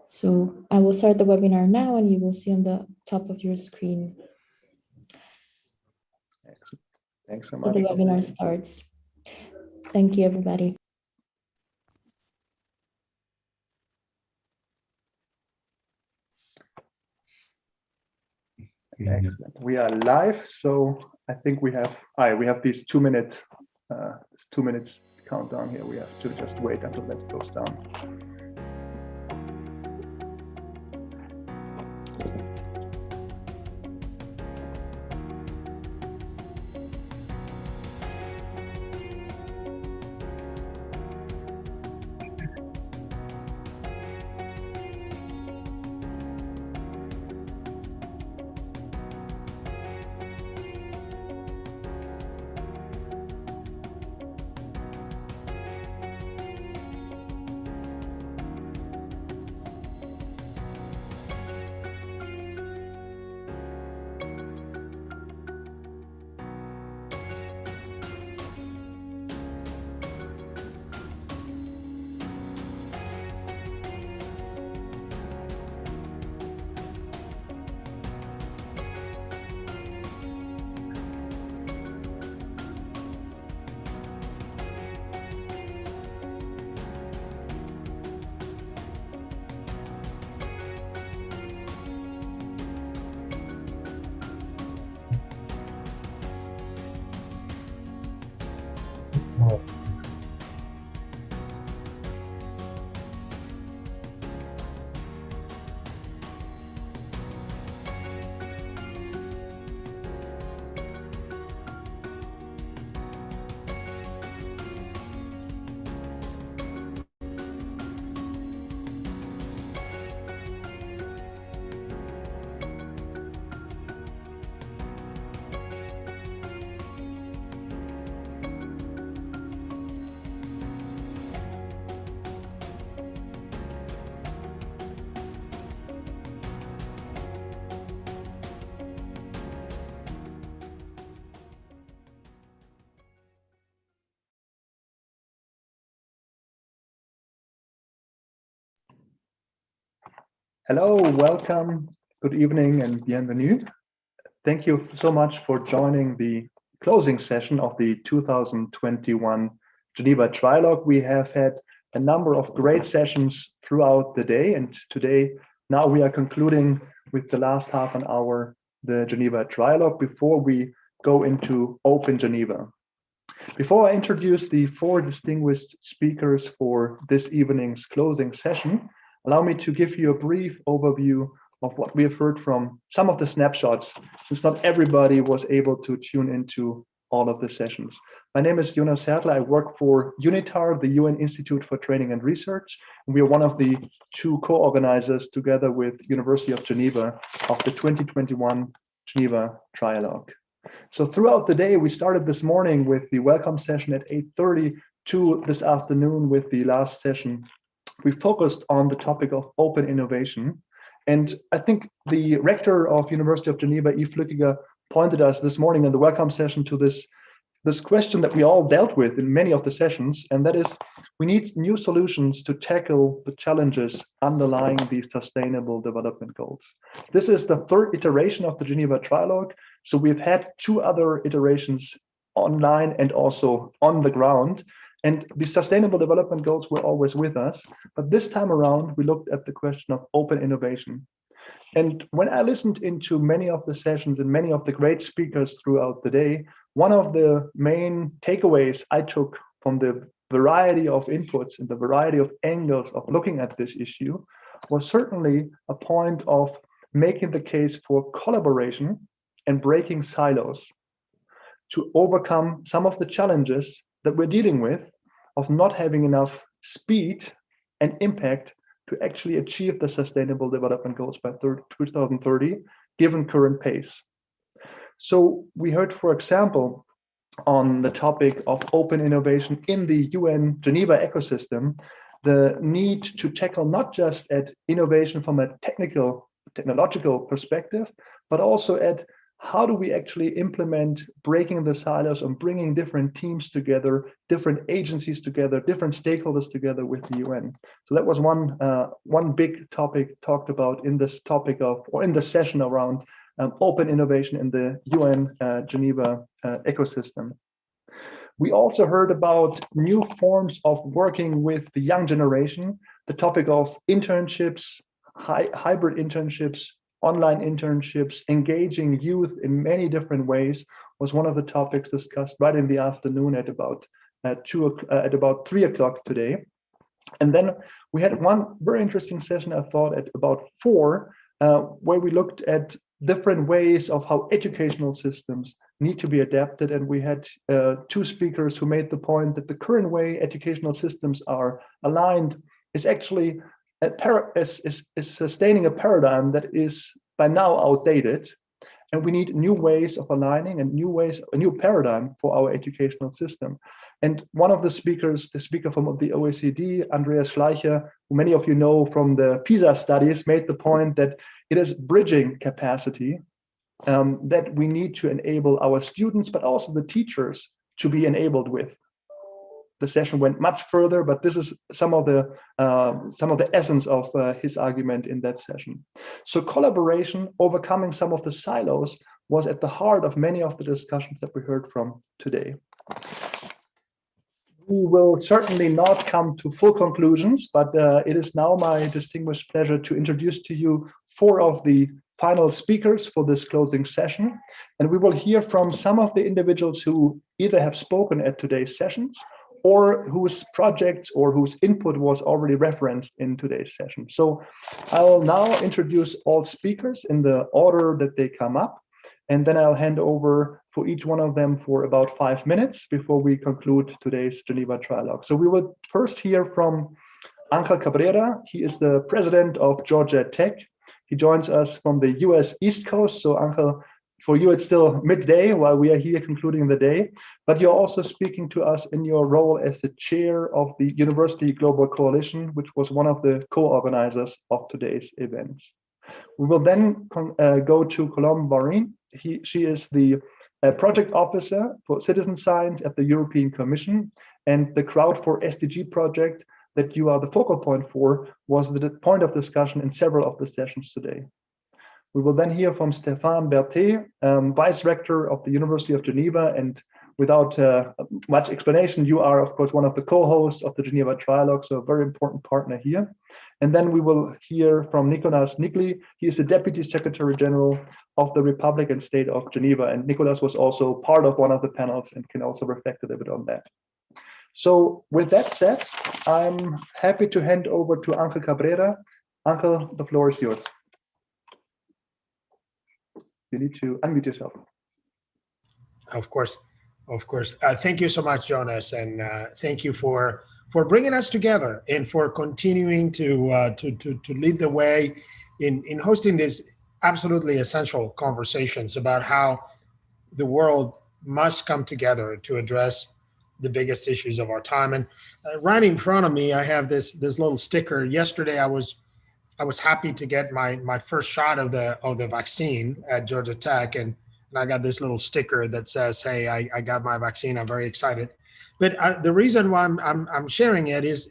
So I will start the webinar now, and you will see on the top of your screen. Excellent. Thanks so much. The webinar starts. Thank you, everybody. Excellent. We are live, so I think we have these 2 minutes countdown here. We have to just wait until that goes down. Hello, welcome, good evening, and bienvenue. Thank you so much for joining the closing session of the 2021 Geneva Trialogue. We have had a number of great sessions throughout the day, and today, now we are concluding with the last half an hour, the Geneva Trialogue, before we go into Open Geneva. Before I introduce the 4 distinguished speakers for this evening's closing session, allow me to give you a brief overview of what we have heard from some of the snapshots, since not everybody was able to tune into all of the sessions. My name is Jonas Hertler. I work for UNITAR, the UN Institute for Training and Research, and we are one of the 2 co-organizers together with University of Geneva of the 2021 Geneva Trialogue. So throughout the day, we started this morning with the welcome session at 8:30 to this afternoon with the last session. We focused on the topic of open innovation. And I think the rector of University of Geneva, Yves Flückiger, pointed us this morning in the welcome session to this question that we all dealt with in many of the sessions, and that is, we need new solutions to tackle the challenges underlying these sustainable development goals. This is the 3rd iteration of the Geneva Trialogue. So we've had 2 other iterations online and also on the ground. And the sustainable development goals were always with us. But this time around, we looked at the question of open innovation. And when I listened into many of the sessions and many of the great speakers throughout the day, one of the main takeaways I took from the variety of inputs and the variety of angles of looking at this issue was certainly a point of making the case for collaboration and breaking silos to overcome some of the challenges that we're dealing with of not having enough speed and impact to actually achieve the sustainable development goals by 2030, given current pace. So we heard, for example, on the topic of open innovation in the UN Geneva ecosystem, the need to tackle not just at innovation from a technological perspective, but also at how do we actually implement breaking the silos and bringing different teams together, different agencies together, different stakeholders together with the UN? So that was one big topic talked about in this topic of, or in the session around open innovation in the UN Geneva ecosystem. We also heard about new forms of working with the young generation, the topic of internships, hybrid internships, online internships, engaging youth in many different ways was one of the topics discussed right in the afternoon at about 3 o'clock today. And then we had one very interesting session, I thought, at about 4, where we looked at different ways of how educational systems need to be adapted. And we had 2 speakers who made the point that the current way educational systems are aligned is actually is sustaining a paradigm that is by now outdated. And we need new ways of aligning and a new paradigm for our educational system. And one of the speakers, the speaker from the OECD, Andreas Schleicher, who many of you know from the PISA studies, made the point that it is bridging capacity that we need to enable our students, but also the teachers to be enabled with. The session went much further, but this is some of the essence of his argument in that session. So collaboration, overcoming some of the silos, was at the heart of many of the discussions that we heard from today. We will certainly not come to full conclusions, but it is now my distinguished pleasure to introduce to you 4 of the final speakers for this closing session. And we will hear from some of the individuals who either have spoken at today's sessions or whose projects or whose input was already referenced in today's session. So I will now introduce all speakers in the order that they come up. And then I'll hand over for each one of them for about 5 minutes before we conclude today's Geneva Trialogue. So we will first hear from Angel Cabrera. He is the president of Georgia Tech. He joins us from the US East Coast. So Angel, for you, it's still midday while we are here concluding the day. But you're also speaking to us in your role as the chair of the University Global Coalition, which was one of the co-organizers of today's events. We will then go to Colombe Maureen. She is the project officer for citizen science at the European Commission, and the Crowd for SDG project that you are the focal point for was the point of discussion in several of the sessions today. We will then hear from Stéphane Berthet, Vice Rector of the University of Geneva, and without much explanation, you are, of course, one of the co-hosts of the Geneva Trialogue, so a very important partner here. And then we will hear from Nicolas Nikli. He is the Deputy Secretary General of the Republic and State of Geneva. And Nicolas was also part of one of the panels and can also reflect a little bit on that. So with that said, I'm happy to hand over to Angel Cabrera. Angel, the floor is yours. You need to unmute yourself. Of course. Thank you so much, Jonas, and thank you for bringing us together and for continuing to lead the way in hosting these absolutely essential conversations about how the world must come together to address the biggest issues of our time. And right in front of me, I have this little sticker. Yesterday, I was happy to get my first shot of the vaccine at Georgia Tech, and I got this little sticker that says, "Hey, I got my vaccine. I'm very excited." But the reason why I'm sharing it is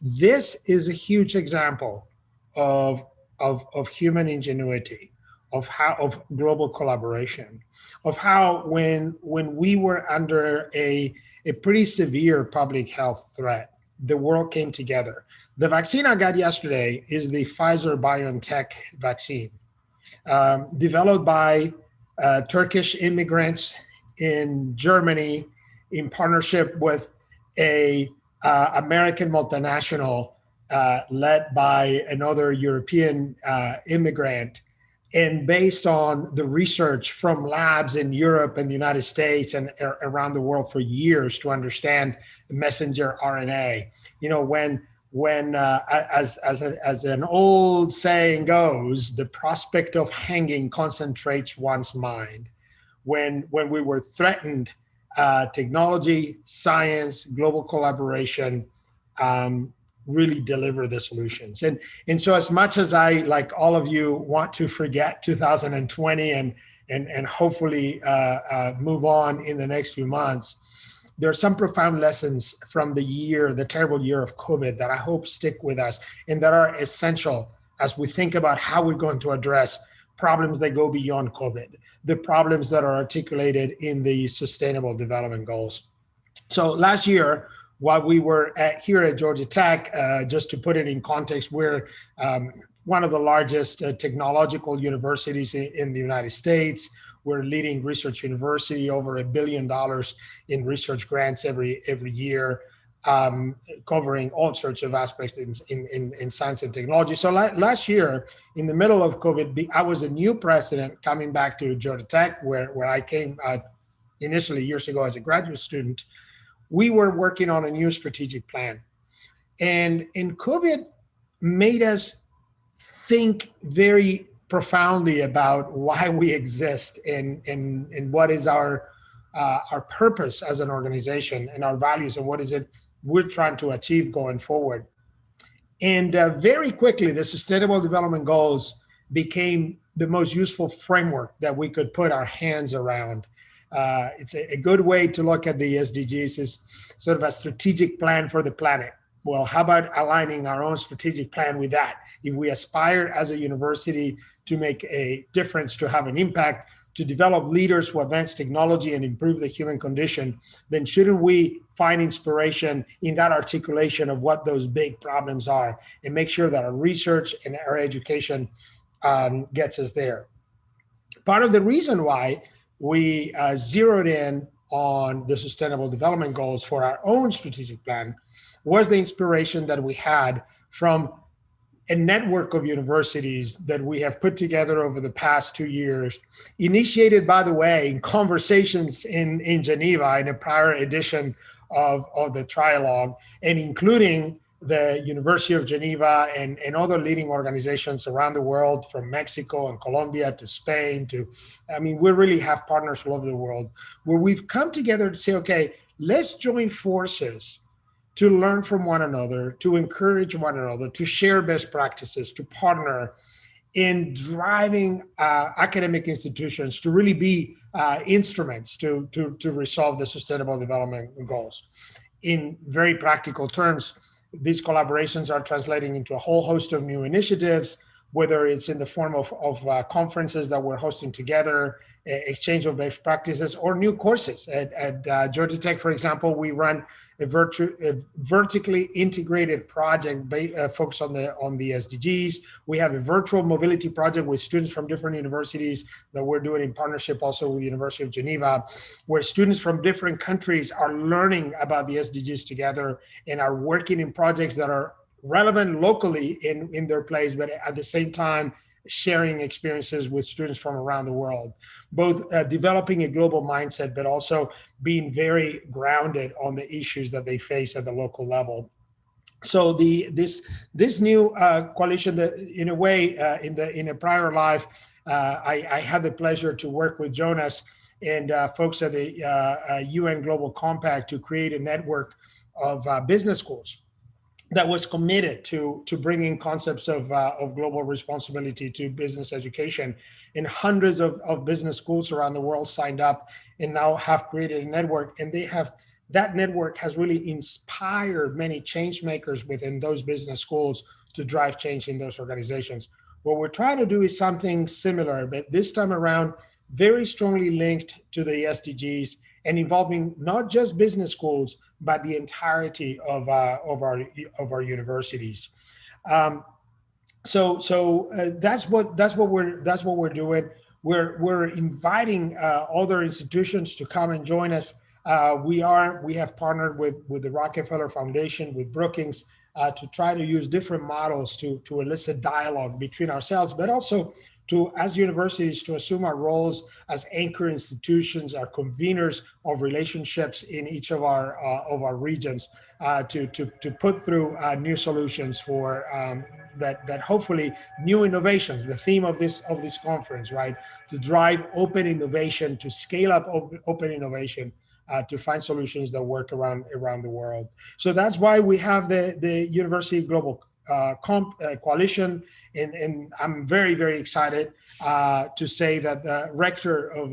this is a huge example of human ingenuity, of global collaboration, of how when we were under a pretty severe public health threat, the world came together. The vaccine I got yesterday is the Pfizer-BioNTech vaccine, developed by Turkish immigrants in Germany in partnership with a American multinational led by another European immigrant, and based on the research from labs in Europe and the United States and around the world for years to understand messenger RNA. You know, when as an old saying goes, the prospect of hanging concentrates one's mind. When we were threatened, technology, science, global collaboration really deliver the solutions. And so as much as I, like all of you, want to forget 2020 and hopefully move on in the next few months, there are some profound lessons from the terrible year of COVID that I hope stick with us and that are essential as we think about how we're going to address problems that go beyond COVID, the problems that are articulated in the Sustainable Development Goals. So last year, while we were here at Georgia Tech, just to put it in context, we're one of the largest technological universities in the United States. We're a leading research university, over $1 billion in research grants every year, covering all sorts of aspects in science and technology. So last year, in the middle of COVID, I was a new president coming back to Georgia Tech, where I came initially years ago as a graduate student. We were working on a new strategic plan. And COVID made us think very profoundly about why we exist and what is our purpose as an organization and our values and what is it we're trying to achieve going forward. And very quickly, the Sustainable Development Goals became the most useful framework that we could put our hands around. It's a good way to look at the SDGs is sort of a strategic plan for the planet. Well, how about aligning our own strategic plan with that? If we aspire as a university to make a difference, to have an impact, to develop leaders who advance technology and improve the human condition, then shouldn't we find inspiration in that articulation of what those big problems are and make sure that our research and our education gets us there? Part of the reason why we zeroed in on the Sustainable Development Goals for our own strategic plan was the inspiration that we had from a network of universities that we have put together over the past 2 years, initiated, by the way, in conversations in Geneva in a prior edition of the Trialogue, and including the University of Geneva and other leading organizations around the world, from Mexico and Colombia to Spain we really have partners all over the world, where we've come together to say, okay, let's join forces to learn from one another, to encourage one another, to share best practices, to partner in driving academic institutions to really be instruments to resolve the Sustainable Development Goals. In very practical terms, these collaborations are translating into a whole host of new initiatives, whether it's in the form of conferences that we're hosting together, exchange of best practices, or new courses. At Georgia Tech, for example, we run a vertically integrated project focused on the SDGs. We have a virtual mobility project with students from different universities that we're doing in partnership also with the University of Geneva, where students from different countries are learning about the SDGs together and are working in projects that are relevant locally in their place, but at the same time, sharing experiences with students from around the world, both developing a global mindset, but also being very grounded on the issues that they face at the local level. So this new coalition, that in a way, in a prior life, I had the pleasure to work with Jonas and folks at the UN Global Compact to create a network of business schools that was committed to bringing concepts of global responsibility to business education. And hundreds of business schools around the world signed up and now have created a network. And that network has really inspired many change makers within those business schools to drive change in those organizations. What we're trying to do is something similar, but this time around, very strongly linked to the SDGs and involving not just business schools, but the entirety of our universities. So that's what we're doing. We're inviting other institutions to come and join us. We have partnered with the Rockefeller Foundation, with Brookings, to try to use different models to elicit dialogue between ourselves, but also as universities, to assume our roles as anchor institutions, our conveners of relationships in each of our regions, to put through new solutions for that hopefully new innovations. The theme of this conference, right, to drive open innovation, to scale up open innovation, to find solutions that work around the world. So that's why we have the University Global coalition, and I'm very, very excited to say that the rector of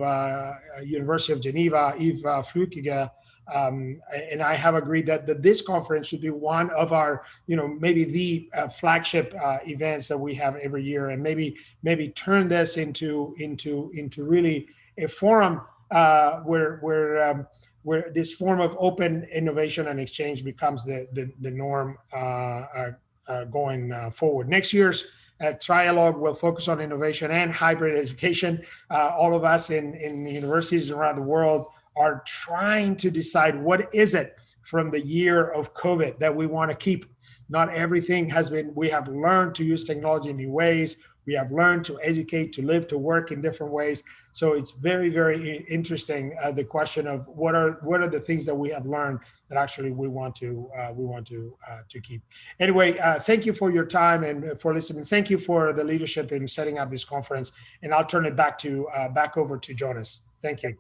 University of Geneva, Yves Flückiger, and I have agreed that this conference should be one of our, maybe the flagship events that we have every year, and maybe turn this into really a forum where this form of open innovation and exchange becomes the norm going forward. Next year's Trialogue will focus on innovation and hybrid education. All of us in universities around the world are trying to decide what is it from the year of COVID that we want to keep. Not everything has been, we have learned to use technology in new ways. We have learned to educate, to live, to work in different ways. So it's very, very interesting, the question of what are the things that we have learned that actually we want to keep. Anyway, thank you for your time and for listening. Thank you for the leadership in setting up this conference. And I'll turn it back over to Jonas. Thank you.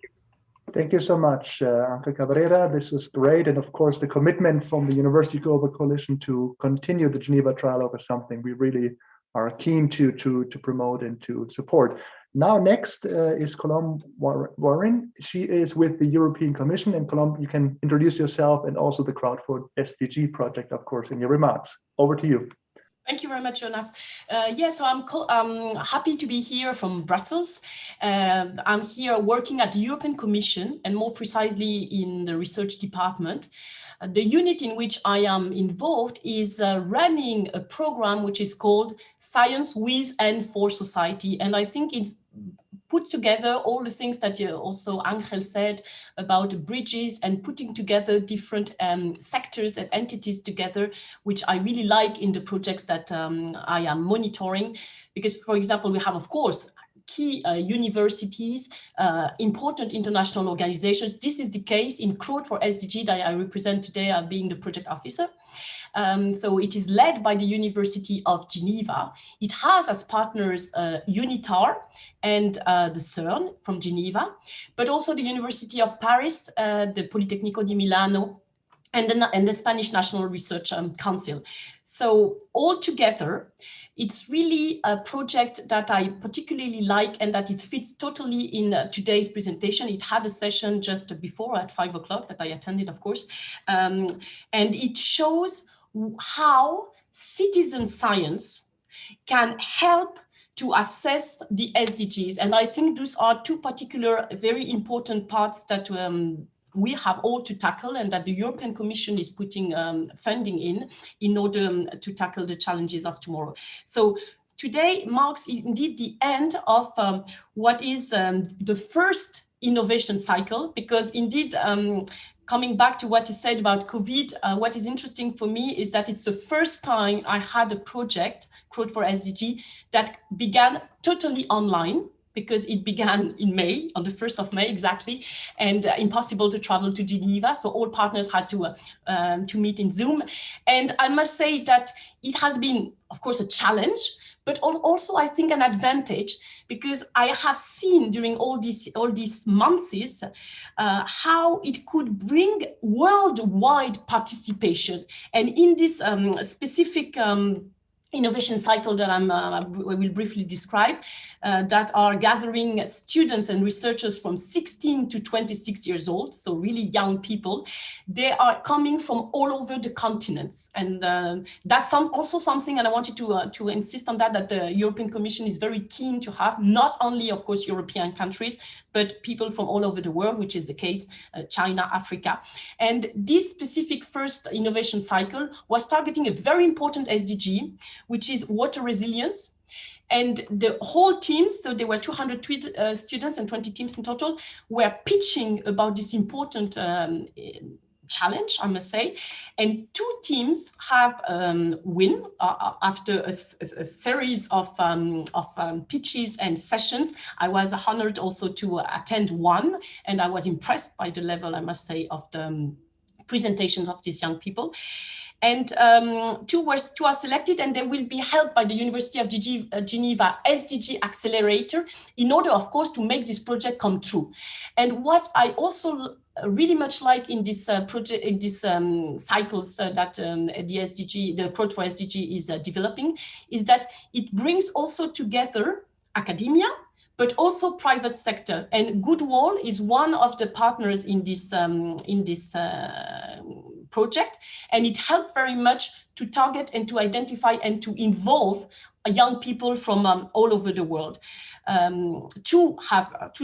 Thank you so much, Ángel Cabrera. This was great. And of course, the commitment from the University Global Coalition to continue the Geneva Trialogue is something we really are keen to promote and to support. Now, next is Colombe Warren. She is with the European Commission. And Colombe, you can introduce yourself and also the Crowd for SDG project, of course, in your remarks. Over to you. Thank you very much, Jonas. So I'm happy to be here from Brussels. I'm here working at the European Commission, and more precisely in the research department. The unit in which I am involved is running a program which is called Science with and for Society. And I think it's put together all the things that also Ángel said about bridges and putting together different sectors and entities together, which I really like in the projects that I am monitoring. Because, for example, we have, of course, key universities, important international organizations. This is the case in Crowd for SDG that I represent today, being the project officer. So it is led by the University of Geneva. It has as partners UNITAR and the CERN from Geneva, but also the University of Paris, the Politecnico di Milano, and the Spanish National Research Council. So all together, it's really a project that I particularly like and that it fits totally in today's presentation. It had a session just before at 5 o'clock that I attended, of course. And it shows how citizen science can help to assess the SDGs. And I think those are two particular very important parts that we have all to tackle, and that the European Commission is putting funding in order to tackle the challenges of tomorrow. So today marks indeed the end of what is the first innovation cycle, because indeed, coming back to what you said about COVID, what is interesting for me is that it's the first time I had a project, Crowd for SDG, that began totally online, because it began in May, on the 1st of May exactly, and impossible to travel to Geneva. So all partners had to meet in Zoom. And I must say that it has been, of course, a challenge, but also I think an advantage, because I have seen during all these months how it could bring worldwide participation. And in this specific innovation cycle that I will briefly describe, that are gathering students and researchers from 16 to 26 years old, so really young people. They are coming from all over the continents. And that's also something, and I wanted to insist on that the European Commission is very keen to have, not only, of course, European countries, but people from all over the world, which is the case, China, Africa. And this specific first innovation cycle was targeting a very important SDG, which is water resilience. And the whole teams, so there were 200 students and 20 teams in total, were pitching about this important challenge, I must say. And 2 teams have won after a series of pitches and sessions. I was honored also to attend one, and I was impressed by the level, I must say, of the presentations of these young people. And two are selected, and they will be helped by the University of Geneva SDG Accelerator in order, of course, to make this project come true. And what I also really much like in this project, in this cycles that the SDG, the Code for SDG is developing, is that it brings also together academia, but also private sector. And Goodwall is one of the partners in this project, and it helped very much to target and to identify and to involve young people from all over the world. Two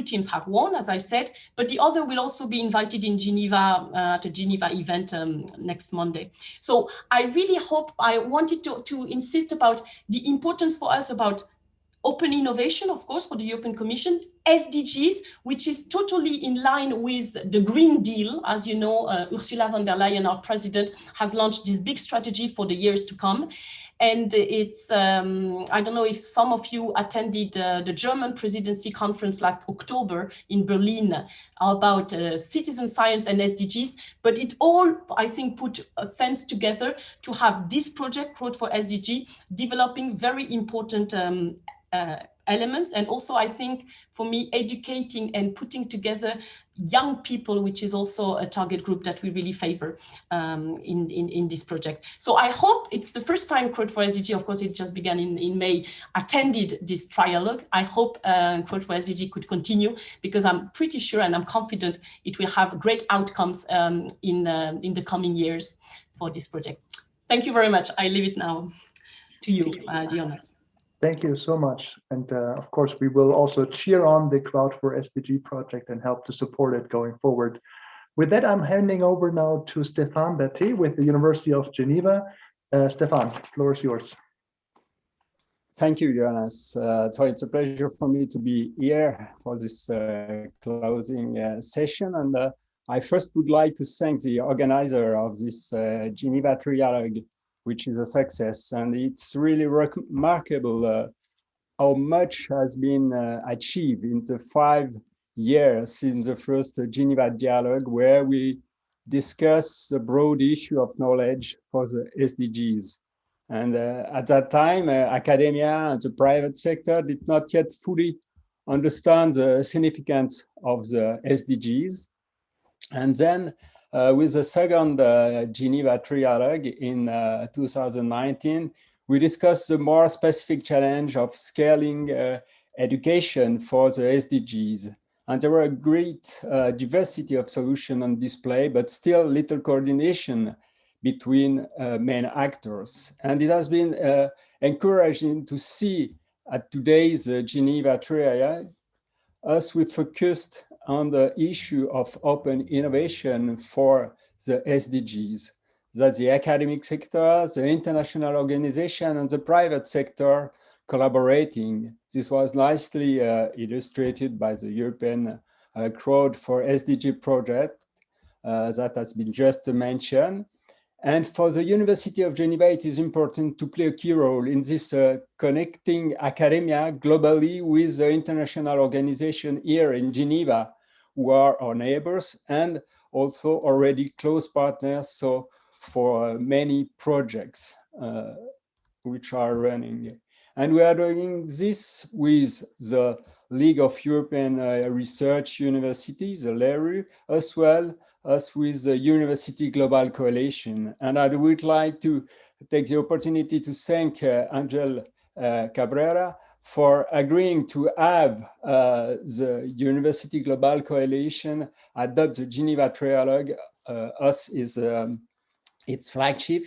teams have won, as I said, but the other will also be invited in Geneva at a Geneva event next Monday. So I really hope, I wanted to insist about the importance for us about open innovation, of course, for the European Commission, SDGs, which is totally in line with the Green Deal. As you know, Ursula von der Leyen, our president, has launched this big strategy for the years to come. And it's, I don't know if some of you attended the German presidency conference last October in Berlin about citizen science and SDGs, but it all, I think, put a sense together to have this project, Code for SDG, developing very important elements, and also I think for me educating and putting together young people, which is also a target group that we really favor in this project. So I hope it's the first time Code for SDG, of course it just began in May, attended this trialogue. I hope Code for SDG could continue, because I'm pretty sure and I'm confident it will have great outcomes in the coming years for this project. Thank you very much. I leave it now to you, Jonas. Thank you so much. And of course, we will also cheer on the Crowd for SDG project and help to support it going forward. With that, I'm handing over now to Stéphane Berthet with the University of Geneva. Stéphane, the floor is yours. Thank you, Jonas. So it's a pleasure for me to be here for this closing session. And I first would like to thank the organizer of this Geneva Trialogue, which is a success. And it's really remarkable how much has been achieved in the 5 years since the first Geneva Dialogue, where we discuss the broad issue of knowledge for the SDGs. And at that time, academia and the private sector did not yet fully understand the significance of the SDGs. And then with the second Geneva Trialogue in 2019, we discussed the more specific challenge of scaling education for the SDGs. And there were a great diversity of solutions on display, but still little coordination between main actors. And it has been encouraging to see at today's Geneva Trialogue, as we focused on the issue of open innovation for the SDGs, that the academic sector, the international organization, and the private sector collaborating. This was nicely illustrated by the European Crowd for SDG project that has been just mentioned. And for the University of Geneva, it is important to play a key role in this connecting academia globally with the international organization here in Geneva, who are our neighbors and also already close partners. So for many projects which are running. And we are doing this with the League of European Research Universities, the LERU, as well as with the University Global Coalition. And I would like to take the opportunity to thank Angel Cabrera for agreeing to have the University Global Coalition adopt the Geneva Trialogue as its flagship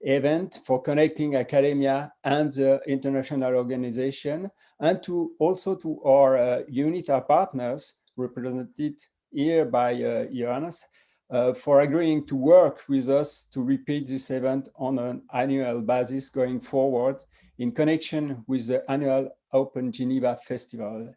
event for connecting academia and the international organization, and to also to our UNITAR partners represented here by Johannes for agreeing to work with us to repeat this event on an annual basis going forward in connection with the annual Open Geneva Festival.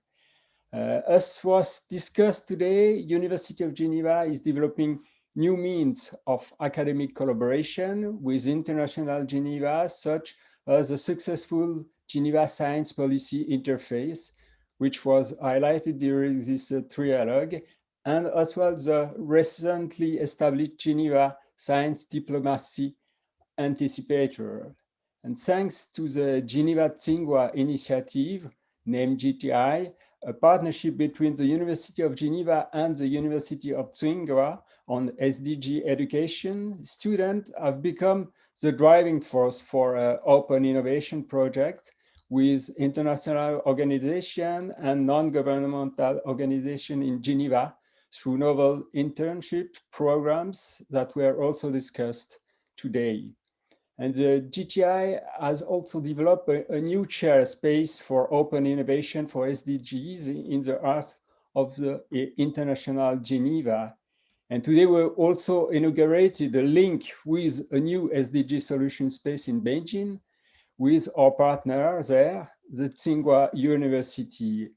As was discussed today, University of Geneva is developing new means of academic collaboration with international Geneva, such as the successful Geneva Science Policy Interface, which was highlighted during this trialogue, and as well the recently established Geneva Science Diplomacy anticipator. And thanks to the Geneva Tsingwa initiative, named GTI, a partnership between the University of Geneva and the University of Tsinghua on SDG education, students have become the driving force for open innovation projects with international organization and non-governmental organization in Geneva through novel internship programs that were also discussed today. And the GTI has also developed a new chair space for open innovation for SDGs in the heart of the International Geneva. And today we also inaugurated a link with a new SDG solution space in Beijing with our partner there, the Tsinghua University.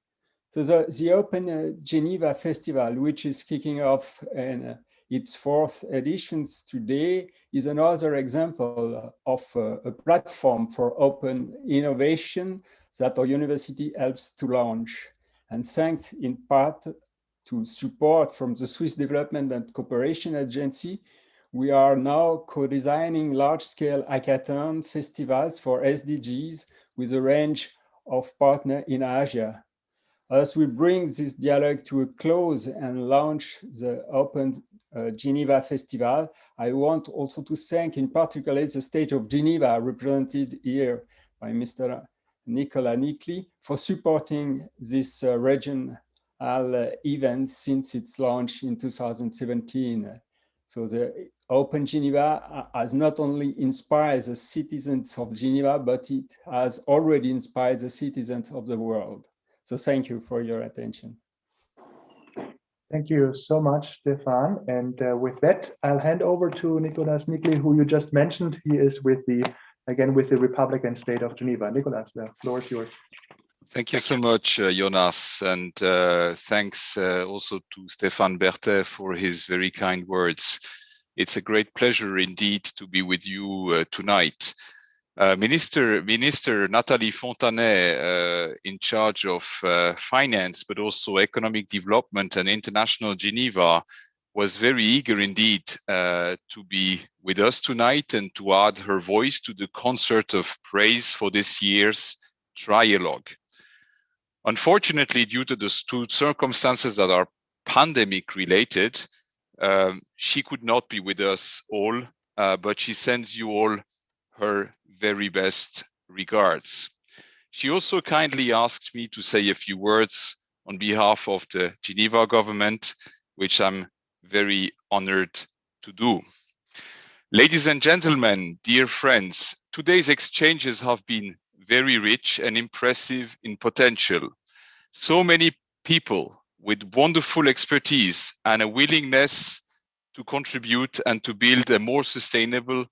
So the Open Geneva Festival, which is kicking off in its fourth editions today, is another example of a platform for open innovation that our university helps to launch. And thanks in part to support from the Swiss Development and Cooperation Agency, we are now co-designing large-scale hackathon festivals for SDGs with a range of partners in Asia. As we bring this dialogue to a close and launch the Open Geneva Festival, I want also to thank in particular the State of Geneva, represented here by Mr. Nicolas Nickley, for supporting this regional event since its launch in 2017. So the Open Geneva has not only inspired the citizens of Geneva, but it has already inspired the citizens of the world. So thank you for your attention. Thank you so much, Stefan. And with that, I'll hand over to Nicolas Nickley, who you just mentioned. He is with the Republic and State of Geneva. Nicolas, the floor is yours. Thank you so much, Jonas, and thanks also to Stefan Berthet for his very kind words. It's a great pleasure indeed to be with you tonight. Minister Nathalie Fontanet, in charge of finance, but also economic development and international Geneva, was very eager indeed to be with us tonight and to add her voice to the concert of praise for this year's Trialogue. Unfortunately, due to the circumstances that are pandemic related, she could not be with us all, but she sends you all her very best regards. She also kindly asked me to say a few words on behalf of the Geneva government, which I'm very honored to do. Ladies and gentlemen, dear friends, today's exchanges have been very rich and impressive in potential. So many people with wonderful expertise and a willingness to contribute and to build a more sustainable,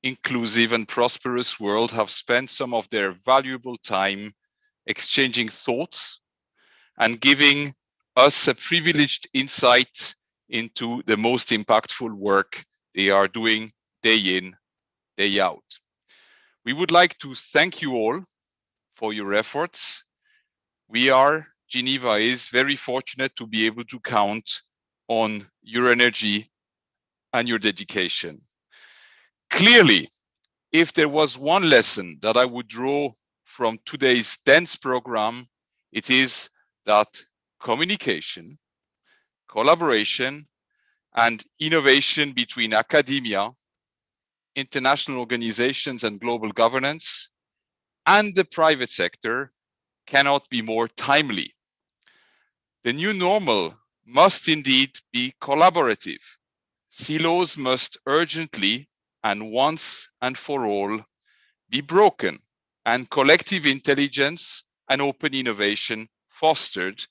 inclusive and prosperous world have spent some of their valuable time exchanging thoughts and giving us a privileged insight into the most impactful work they are doing day in, day out. We would like to thank you all for your efforts. Geneva is very fortunate to be able to count on your energy and your dedication. Clearly, if there was one lesson that I would draw from today's dense program, it is that communication, collaboration, and innovation between academia, international organizations and global governance, and the private sector cannot be more timely. The new normal must indeed be collaborative. Silos must urgently and once and for all be broken, and collective intelligence and open innovation fostered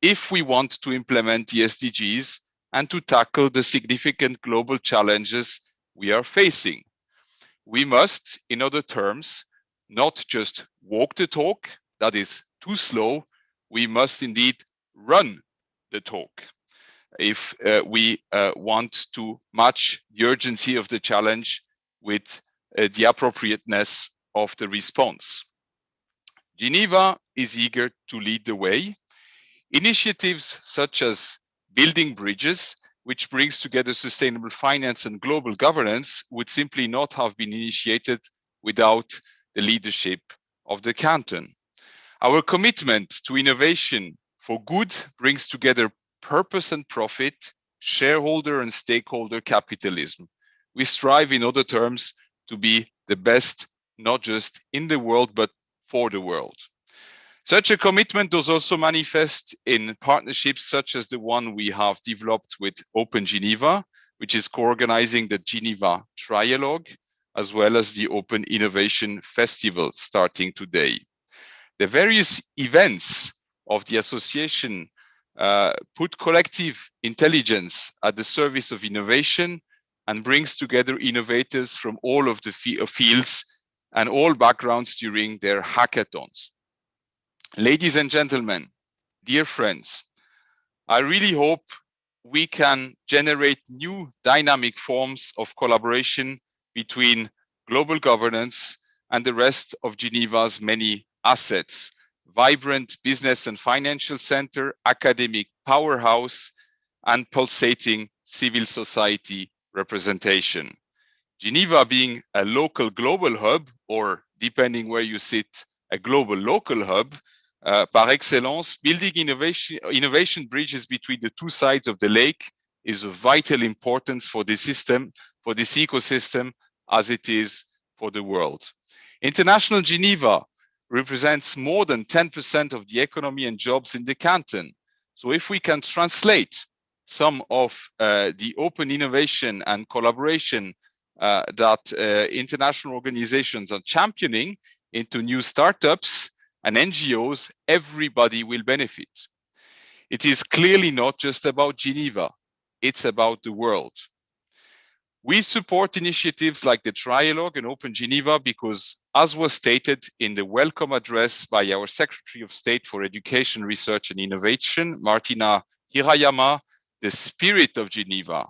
if we want to implement the SDGs and to tackle the significant global challenges we are facing. We must, in other terms, not just walk the talk, that is too slow, we must indeed run the talk if we want to match the urgency of the challenge with the appropriateness of the response. Geneva is eager to lead the way. Initiatives such as building bridges which brings together sustainable finance and global governance, would simply not have been initiated without the leadership of the canton. Our commitment to innovation for good brings together purpose and profit, shareholder and stakeholder capitalism. We strive, in other terms, to be the best, not just in the world, but for the world. Such a commitment does also manifest in partnerships such as the one we have developed with Open Geneva, which is co-organizing the Geneva Trialogue, as well as the Open Innovation Festival starting today. The various events of the association put collective intelligence at the service of innovation and brings together innovators from all of the fields and all backgrounds during their hackathons. Ladies and gentlemen, dear friends, I really hope we can generate new dynamic forms of collaboration between global governance and the rest of Geneva's many assets: vibrant business and financial center, academic powerhouse, and pulsating civil society representation. Geneva being a local global hub, or depending where you sit, a global local hub, par excellence, building innovation bridges between the two sides of the lake is of vital importance for this system, for this ecosystem, as it is for the world. International Geneva represents more than 10% of the economy and jobs in the canton. So if we can translate some of the open innovation and collaboration that international organizations are championing into new startups and NGOs, everybody will benefit. It is clearly not just about Geneva, it's about the world. We support initiatives like the Trialogue and Open Geneva because, as was stated in the welcome address by our Secretary of State for Education, Research and Innovation, Martina Hirayama, the spirit of Geneva,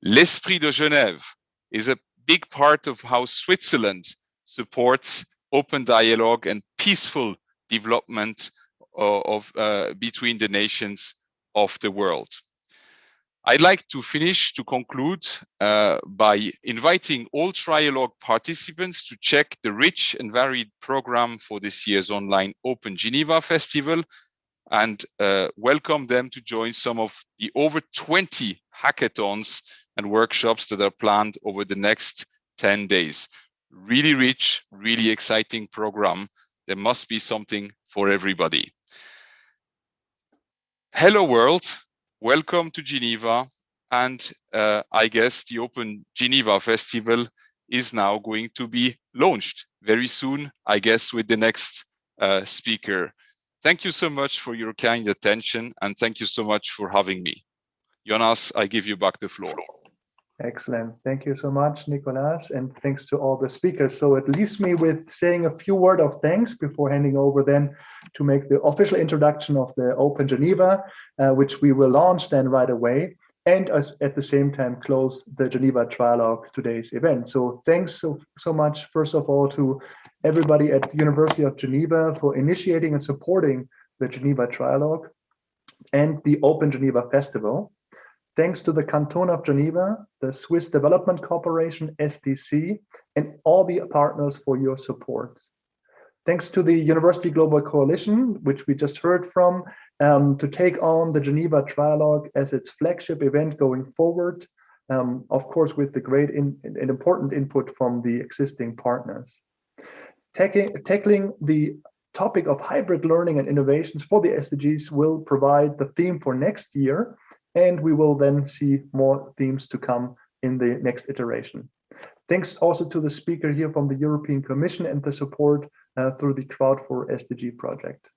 l'esprit de Genève, is a big part of how Switzerland supports open dialogue and peaceful development between the nations of the world. I'd like to conclude by inviting all Trialogue participants to check the rich and varied program for this year's online Open Geneva Festival and welcome them to join some of the over 20 hackathons and workshops that are planned over the next 10 days. Really rich, really exciting program. There must be something for everybody. Hello world, welcome to Geneva. And I guess the Open Geneva Festival is now going to be launched very soon, I guess, with the next speaker. Thank you so much for your kind attention and thank you so much for having me. Jonas, I give you back the floor. Excellent. Thank you so much, Nicolas, and thanks to all the speakers. So it leaves me with saying a few words of thanks before handing over then to make the official introduction of the Open Geneva, which we will launch then right away, and at the same time close the Geneva Trialogue today's event. So thanks so much, first of all, to everybody at the University of Geneva for initiating and supporting the Geneva Trialogue and the Open Geneva Festival. Thanks to the Canton of Geneva, the Swiss Development Corporation, SDC, and all the partners for your support. Thanks to the University Global Coalition, which we just heard from, to take on the Geneva Trialogue as its flagship event going forward, of course, with the great and important input from the existing partners. Tackling the topic of hybrid learning and innovations for the SDGs will provide the theme for next year, and we will then see more themes to come in the next iteration. Thanks also to the speaker here from the European Commission and the support through the Crowd for SDG project.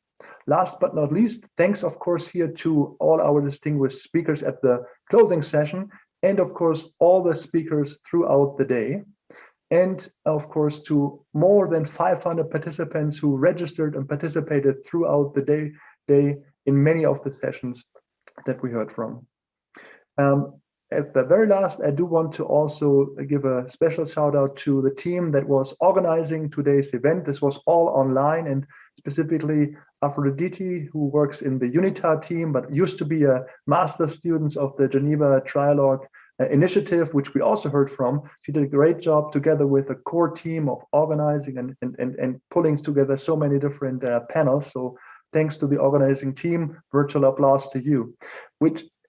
Last but not least, thanks of course here to all our distinguished speakers at the closing session, and of course all the speakers throughout the day. And of course to more than 500 participants who registered and participated throughout the day in many of the sessions that we heard from. At the very last, I do want to also give a special shout out to the team that was organizing today's event. This was all online, and specifically Aphrodite, who works in the UNITAR team, but used to be a master student of the Geneva Trialogue initiative, which we also heard from. She did a great job together with a core team of organizing and pulling together so many different panels. So thanks to the organizing team, virtual applause to you.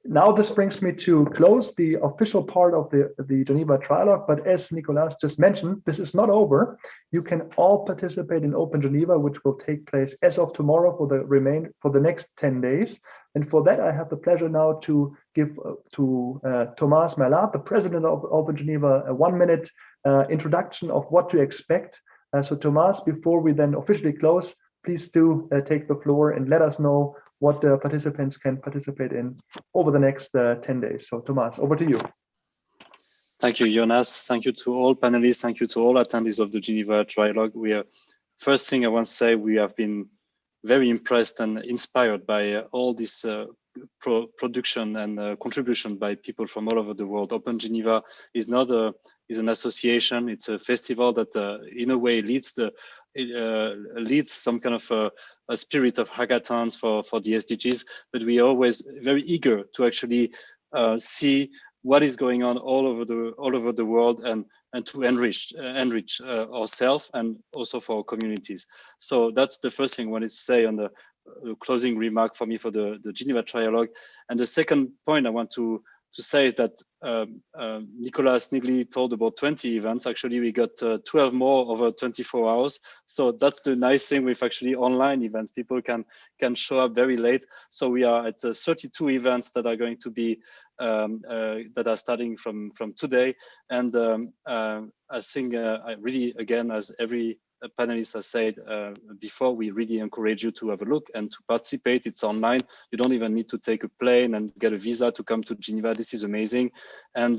Now this brings me to close the official part of the Geneva Trialogue, but as Nicolas just mentioned, this is not over. You can all participate in Open Geneva, which will take place as of tomorrow for the next 10 days. And for that, I have the pleasure now to give to Thomas Merlat, the president of Open Geneva, a 1-minute introduction of what to expect. So Thomas, before we then officially close, please do take the floor and let us know what the participants can participate in over the next 10 days. So Thomas, over to you. Thank you, Jonas. Thank you to all panelists. Thank you to all attendees of the Geneva Trialogue. First thing I want to say, we have been very impressed and inspired by all this production and contribution by people from all over the world. Open Geneva is an association. It's a festival that in a way leads some kind of a spirit of hackathons for the SDGs, but we are always very eager to actually see what is going on all over the world and to enrich ourselves and also for our communities. So that's the first thing I wanted to say on the closing remark for me for the Geneva Trialogue. And the second point I want to say is that Nicolas Nigli told about 20 events. Actually, we got 12 more over 24 hours. So that's the nice thing with actually online events. People can show up very late. So we are at 32 events that are going to be that are starting from today. And I think I really, again, as every panelists have said before, we really encourage you to have a look and to participate. It's online. You don't even need to take a plane and get a visa to come to Geneva. This is amazing. And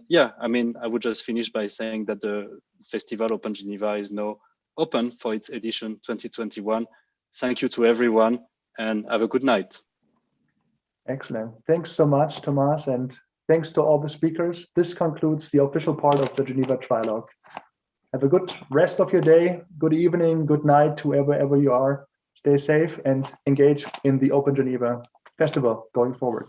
yeah, I mean, I would just finish by saying that the Festival Open Geneva is now open for its edition 2021. Thank you to everyone and have a good night. Excellent. Thanks so much, Thomas, and thanks to all the speakers. This concludes the official part of the Geneva Trialogue. Have a good rest of your day, good evening, good night to wherever you are. Stay safe and engage in the Open Geneva Festival going forward.